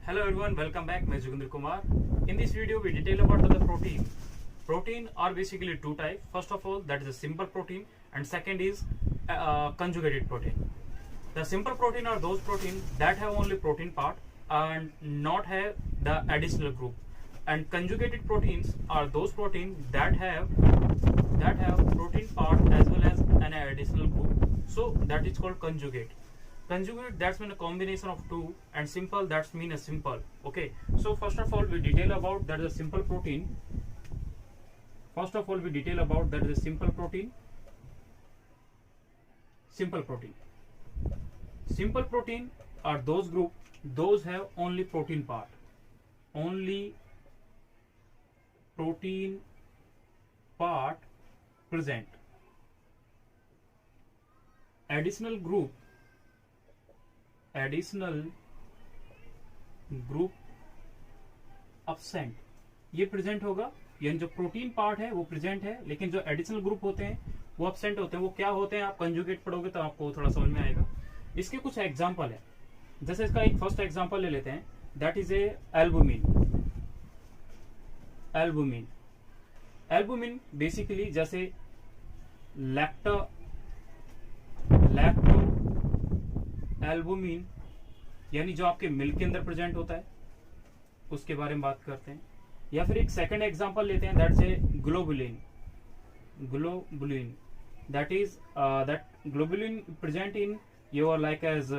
Hello everyone, welcome back. मैं Joginder Kumar. In this video, we detail about the protein. Protein are basically two types. First of all, that is a simple protein, and second is conjugated protein. The simple protein are those proteins that have only protein part and not have the additional group. And conjugated proteins are those proteins that have protein part as well as an additional group. So that is called conjugate. Conjugate, that's mean a combination of two, and simple, that's mean a simple. Okay, so first of all we detail about that is a simple protein. First of all we detail about that is a simple protein. Simple protein are those group, those have only protein part, only protein part present. Additional group absent, ये present होगा, यानी जो protein part है वो present है, लेकिन जो additional group होते हैं वो अब्सेंट होते हैं. वो क्या होते हैं, आप कंजुगेट पढ़ोगे तो आपको थोड़ा समझ में आएगा. इसके कुछ एग्जांपल है, जैसे इसका एक फर्स्ट एग्जांपल ले लेते हैं, that is a albumin basically जैसे लैक्टो एल्बुमिन यानी जो आपके मिल्क के अंदर प्रेजेंट होता है, उसके बारे में बात करते हैं. या फिर एक सेकंड एग्जांपल लेते हैं, that's a globulin. That is that globulin present in your like as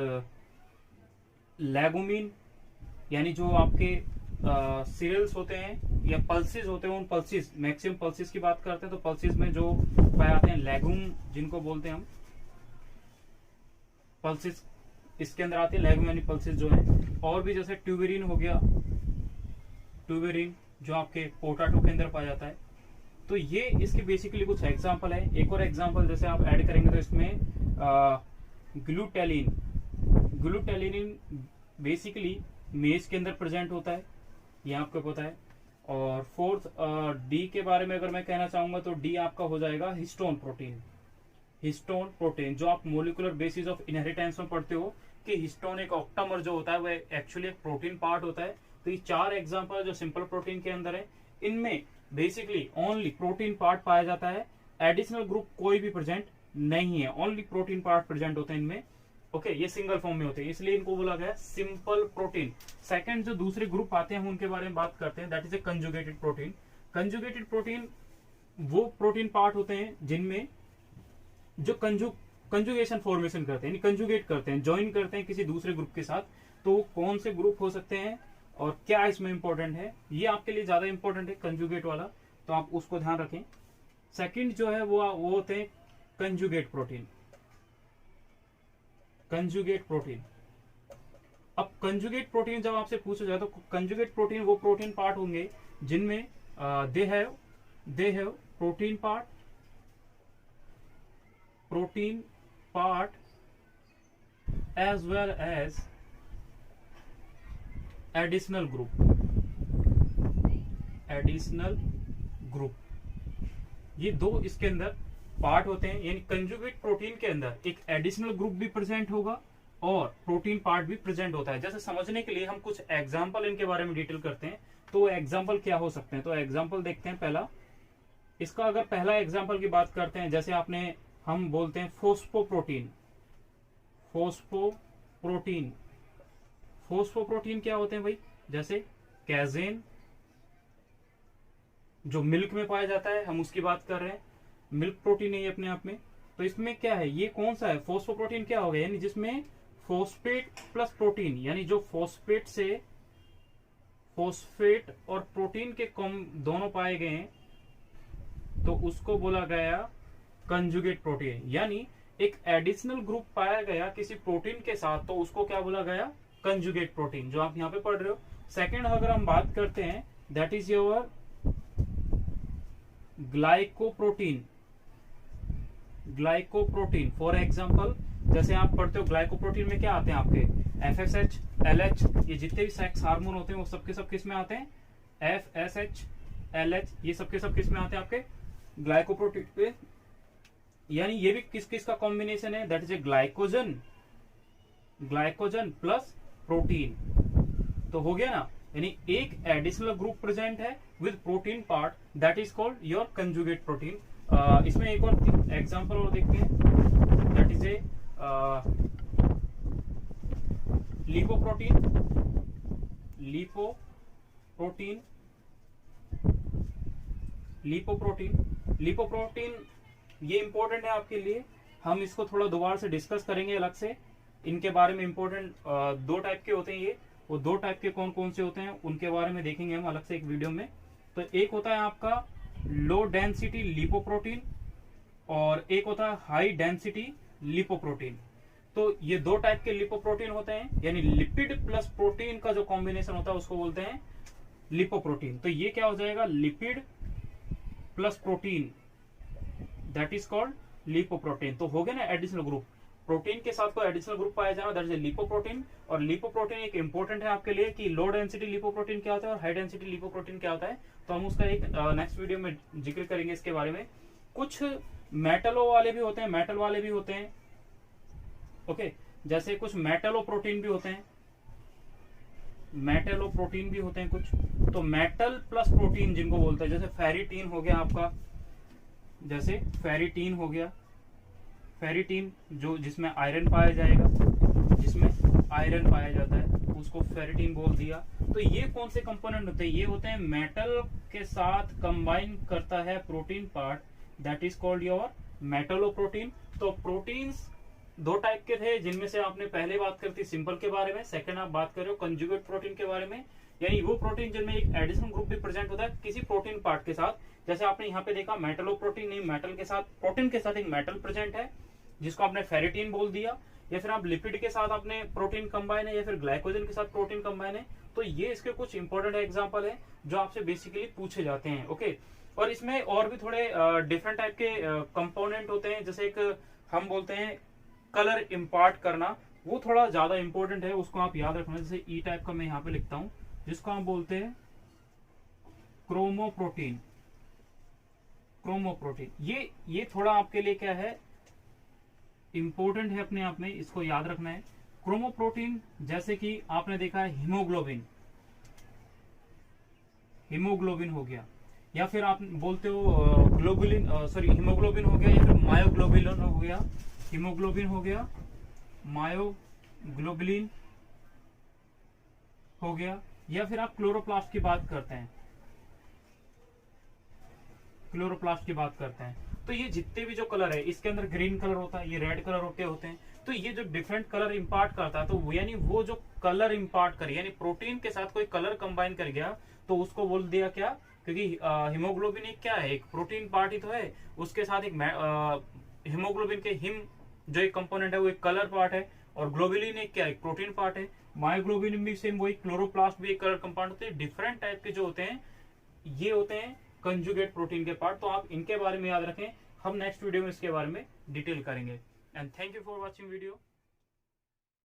legumin, यानी जो आपके सीरियल्स होते हैं या पल्सेस होते हैं, उन पल्सेस, मैक्सिमम पल्सेस की बात करते हैं तो पल्सेस में जो पाए जाते हैं लेगुम, जिनको बोलते हैं हम पल्सेस, इसके अंदर आते हैं लेगुम यानी पल्सेस जो है. और भी जैसे ट्यूबेरिन हो गया, ट्यूबेरिन जो आपके पोटैटो के अंदर पाया जाता है. तो ये इसके बेसिकली कुछ एग्जांपल है. एक और एग्जांपल जैसे आप ऐड करेंगे तो इसमें ग्लूटेलिन बेसिकली मेज के अंदर प्रेजेंट होता है, ये आपको पता है. और फोर्थ डी के बारे में अगर मैं कहना चाहूंगा तो डी आपका हो जाएगा हिस्टोन प्रोटीन, जो आप मोलिकुलर बेसिस ऑफ इनहेरिटेंस में पढ़ते हो कि हिस्टोन एक ऑक्टामर जो होता है वो एक्चुअली एक प्रोटीन पार्ट होता है. तो ये चार एग्जांपल जो सिंपल प्रोटीन के अंदर है, इनमें बेसिकली ओनली प्रोटीन पार्ट पाया जाता है, एडिशनल ग्रुप कोई भी प्रेजेंट नहीं है, ओनली प्रोटीन पार्ट प्रेजेंट होते हैं इनमें. ओके, ये सिंगल फॉर्म में होते हैं, इसलिए इनको बोला गया सिंपल प्रोटीन. सेकंड जो दूसरे ग्रुप आते हैं उनके बारे में बात करते हैं, that is a conjugated protein. Conjugated protein वो प्रोटीन पार्ट होते हैं जिनमें जो कंजुगेशन फॉर्मेशन करते हैं, यानी कंजुगेट करते हैं, ज्वाइन करते हैं किसी दूसरे ग्रुप के साथ. तो कौन से ग्रुप हो सकते हैं और क्या इसमें इंपॉर्टेंट है, ये आपके लिए ज्यादा इंपॉर्टेंट है कंजुगेट वाला, तो आप उसको ध्यान रखें. सेकंड जो है वो होते हैं कंजुगेट प्रोटीन. अब कंजुगेट प्रोटीन जब आपसे पूछा जाए तो कंजुगेट प्रोटीन वो प्रोटीन पार्ट होंगे जिनमें they have protein part as well as additional group. ये दो इसके अंदर पार्ट होते हैं, यानी कंजुगेट प्रोटीन के अंदर एक एडिशनल ग्रुप भी प्रेजेंट होगा और प्रोटीन पार्ट भी प्रेजेंट होता है. जैसे समझने के लिए हम कुछ एग्जांपल इनके बारे में डिटेल करते हैं. तो एग्जांपल क्या हो सकते हैं, तो एग्जांपल देखते हैं. पहला इसका अगर पहला एग्जांपल की बात करते हैं, जैसे हम बोलते हैं फोस्फोप्रोटीन क्या होते हैं भाई, जैसे कैजेन जो मिल्क में पाया जाता है, हम उसकी बात कर रहे हैं. मिल्क प्रोटीन है ये अपने आप में. तो इसमें क्या है, ये कौन सा है, फोस्फोप्रोटीन क्या होगा, यानी जिसमें फोस्फेट प्लस प्रोटीन, यानी जो फोस्फेट और प्रोटीन के कम दोनों पाए गए हैं, तो उसको बोला गया कंजुगेट प्रोटीन. यानी एक एडिशनल ग्रुप पाया गया किसी प्रोटीन के साथ, तो उसको क्या बोला गया, कंजुगेट प्रोटीन, जो आप यहाँ पे पढ़ रहे हो. सेकंड अगर हम बात करते हैं, that is your glycoprotein. For example जैसे आप पढ़ते हो ग्लाइकोप्रोटीन में क्या आते हैं आपके FSH, LH, ये जितने भी सेक्स हार्मोन होते हैं वो सबके सब किस में आते हैं, FSH, LH, ये सबके सब किस में आते हैं आपके ग्लाइकोप्रोटीन पे. यानी ये भी किस किस का कॉम्बिनेशन है, that is a glycogen plus protein. तो हो गया ना, यानी एक एडिशनल ग्रुप प्रेजेंट है with protein part, that is called your conjugate protein. इसमें एक और एग्जांपल और देखते हैं, that is a lipoprotein. Lipoprotein lipoprotein ये इंपॉर्टेंट है आपके लिए, हम इसको थोड़ा दोबारा से डिस्कस करेंगे अलग से। इनके बारे में इंपॉर्टेंट दो टाइप के होते हैं ये, वो दो टाइप के कौन कौन से होते हैं उनके बारे में देखेंगे हम अलग से एक वीडियो में। तो एक होता है आपका लो डेंसिटी लिपोप्रोटीन और एक होता है हाई डेंसिटी लिपोप्रोटीन। तो ये दो टाइप के लिपोप्रोटीन होते हैं, यानी लिपिड प्लस प्रोटीन का जो कॉम्बिनेशन होता है उसको बोलते हैं लिपोप्रोटीन। तो ये क्या हो जाएगा, lipid plus protein, that is called lipoprotein. तो हो गया ना एडिशनल ग्रुप, प्रोटीन के साथ कोई एडिशनल ग्रुप पाया जाना, दैट इज लिपोप्रोटीन। और लिपोप्रोटीन एक इंपॉर्टेंट है आपके लिए कि लो डेंसिटी लिपोप्रोटीन क्या होता है और हाई डेंसिटी लिपोप्रोटीन क्या होता है। तो हम उसका एक नेक्स्ट वीडियो में जिक्र करेंगे इसके बारे में। कुछ मेटलो वाले भी होते हैं, मेटल वाले भी होते हैं, ओके जैसे कुछ मेटलो प्रोटीन भी होते हैं, मेटलो प्रोटीन भी होते हैं कुछ। तो मेटल प्लस प्रोटीन जिनको बोलते हैं, जैसे फेरिटीन हो गया आपका, जैसे फेरिटीन हो गया, फेरिटीन जो जिसमें आयरन पाया जाएगा, जिसमें आयरन पाया जाता है उसको फेरिटीन बोल दिया। तो ये कौन से कंपोनेंट होते हैं, ये होते हैं मेटल के साथ कंबाइन करता है protein part, that is called your Metlo protein. तो प्रोटीन्स दो टाइप के थे, जिनमें से आपने पहले बात करी थी सिंपल के बारे में, सेकंड आप बात कर रहे हो कंजुगेट प्रोटीन के बारे में, यानी वो प्रोटीन जिनमें एक एडिशनल ग्रुप भी प्रेजेंट होता है किसी प्रोटीन पार्ट के साथ। जैसे आपने यहाँ पे देखा मेटलो प्रोटीन, नहीं मेटल के साथ, प्रोटीन के साथ एक मेटल प्रेजेंट है जिसको आपने फेरिटीन बोल दिया, या फिर आप लिपिड के साथ आपने प्रोटीन कंबाइन है, या फिर ग्लाइकोजन के साथ प्रोटीन कंबाइन है। तो ये इसके कुछ इंपॉर्टेंट एग्जांपल है जो आपसे बेसिकली पूछे जाते हैं, ओके। और इसमें और भी थोड़े डिफरेंट टाइप के कंपोनेंट होते हैं, जैसे एक हम बोलते हैं कलर इम्पार्ट करना, वो थोड़ा ज्यादा इंपॉर्टेंट है, उसको आप याद रखना। जैसे ई टाइप का मैं यहाँ पे लिखता हूं, जिसको हम बोलते हैं क्रोमोप्रोटीन। क्रोमोप्रोटीन ये थोड़ा आपके लिए क्या है, इंपॉर्टेंट है अपने आप में, इसको याद रखना है। क्रोमोप्रोटीन जैसे कि आपने देखा है हीमोग्लोबिन, हीमोग्लोबिन हो गया, या फिर आप बोलते हो ग्लोबुलिन, सॉरी हीमोग्लोबिन हो गया, या फिर मायोग्लोबिलिन हो गया, हीमोग्लोबिन हो गया, मायोग्लोबिलिन हो गया, या फिर आप क्लोरोप्लास्ट की बात करते हैं, क्लोरोप्लास्ट की बात करते हैं। तो ये जितने भी जो कलर है, इसके अंदर ग्रीन कलर होता है, ये रेड कलर होते हैं। तो ये जो डिफरेंट कलर इंपार्ट करता है, तो वो यानी वो जो कलर इंपार्ट करे, यानी प्रोटीन के साथ कोई कलर कंबाइन कर गया, तो उसको बोल दिया क्या, क्योंकि हीमोग्लोबिन एक क्या है, एक प्रोटीन पार्ट ही तो है, उसके साथ एक हीमोग्लोबिन के हिम जो एक कंपोनेंट है वो एक कलर पार्ट है, और ग्लोबुलिन एक क्या है, एक प्रोटीन पार्ट है। मायोग्लोबिन भी सेम वही, क्लोरोप्लास्ट भी एक कलर कंपाउंड होते हैं। डिफरेंट टाइप के जो होते हैं ये होते हैं कंजुगेट प्रोटीन के पार्ट। तो आप इनके बारे में याद रखें, हम नेक्स्ट वीडियो में इसके बारे में डिटेल करेंगे। And thank you for watching video.